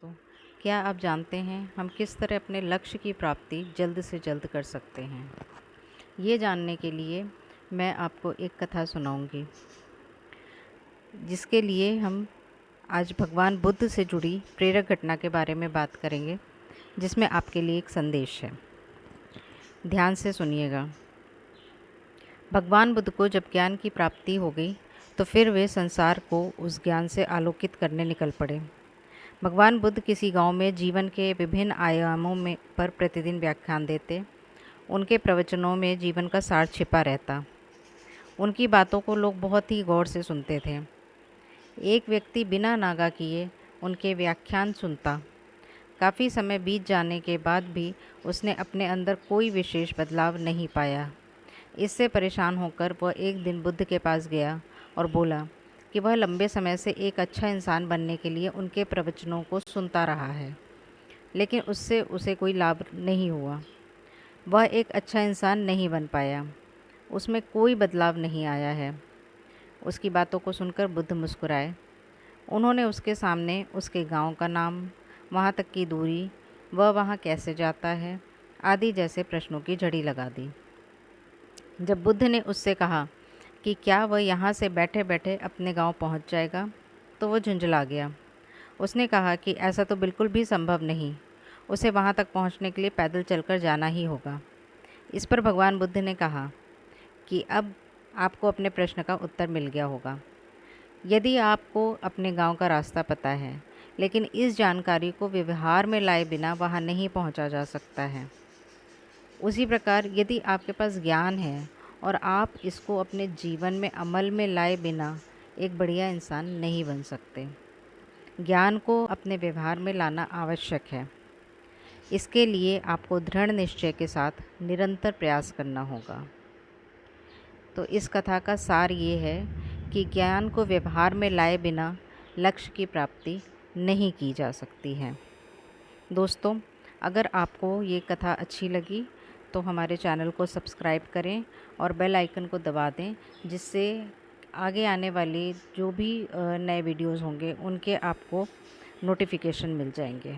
तो क्या आप जानते हैं हम किस तरह अपने लक्ष्य की प्राप्ति जल्द से जल्द कर सकते हैं? ये जानने के लिए मैं आपको एक कथा सुनाऊंगी, जिसके लिए हम आज भगवान बुद्ध से जुड़ी प्रेरक घटना के बारे में बात करेंगे, जिसमें आपके लिए एक संदेश है। ध्यान से सुनिएगा। भगवान बुद्ध को जब ज्ञान की प्राप्ति हो गई तो फिर वे संसार को उस ज्ञान से आलोकित करने निकल पड़े। भगवान बुद्ध किसी गांव में जीवन के विभिन्न आयामों में पर प्रतिदिन व्याख्यान देते। उनके प्रवचनों में जीवन का सार छिपा रहता। उनकी बातों को लोग बहुत ही गौर से सुनते थे। एक व्यक्ति बिना नागा किए उनके व्याख्यान सुनता। काफ़ी समय बीत जाने के बाद भी उसने अपने अंदर कोई विशेष बदलाव नहीं पाया। इससे परेशान होकर वह एक दिन बुद्ध के पास गया और बोला कि वह लंबे समय से एक अच्छा इंसान बनने के लिए उनके प्रवचनों को सुनता रहा है, लेकिन उससे उसे कोई लाभ नहीं हुआ। वह एक अच्छा इंसान नहीं बन पाया। उसमें कोई बदलाव नहीं आया है। उसकी बातों को सुनकर बुद्ध मुस्कुराए। उन्होंने उसके सामने उसके गांव का नाम, वहां तक की दूरी, वह वहां कैसे जाता है आदि जैसे प्रश्नों की झड़ी लगा दी। जब बुद्ध ने उससे कहा कि क्या वह यहाँ से बैठे बैठे अपने गांव पहुँच जाएगा, तो वह झुंझला गया। उसने कहा कि ऐसा तो बिल्कुल भी संभव नहीं, उसे वहाँ तक पहुँचने के लिए पैदल चलकर जाना ही होगा। इस पर भगवान बुद्ध ने कहा कि अब आपको अपने प्रश्न का उत्तर मिल गया होगा। यदि आपको अपने गांव का रास्ता पता है, लेकिन इस जानकारी को व्यवहार में लाए बिना वहाँ नहीं पहुँचा जा सकता है, उसी प्रकार यदि आपके पास ज्ञान है और आप इसको अपने जीवन में अमल में लाए बिना एक बढ़िया इंसान नहीं बन सकते। ज्ञान को अपने व्यवहार में लाना आवश्यक है। इसके लिए आपको दृढ़ निश्चय के साथ निरंतर प्रयास करना होगा। तो इस कथा का सार ये है कि ज्ञान को व्यवहार में लाए बिना लक्ष्य की प्राप्ति नहीं की जा सकती है। दोस्तों, अगर आपको ये कथा अच्छी लगी तो हमारे चैनल को सब्सक्राइब करें और बेल आइकन को दबा दें, जिससे आगे आने वाले जो भी नए वीडियोज़ होंगे उनके आपको नोटिफिकेशन मिल जाएंगे।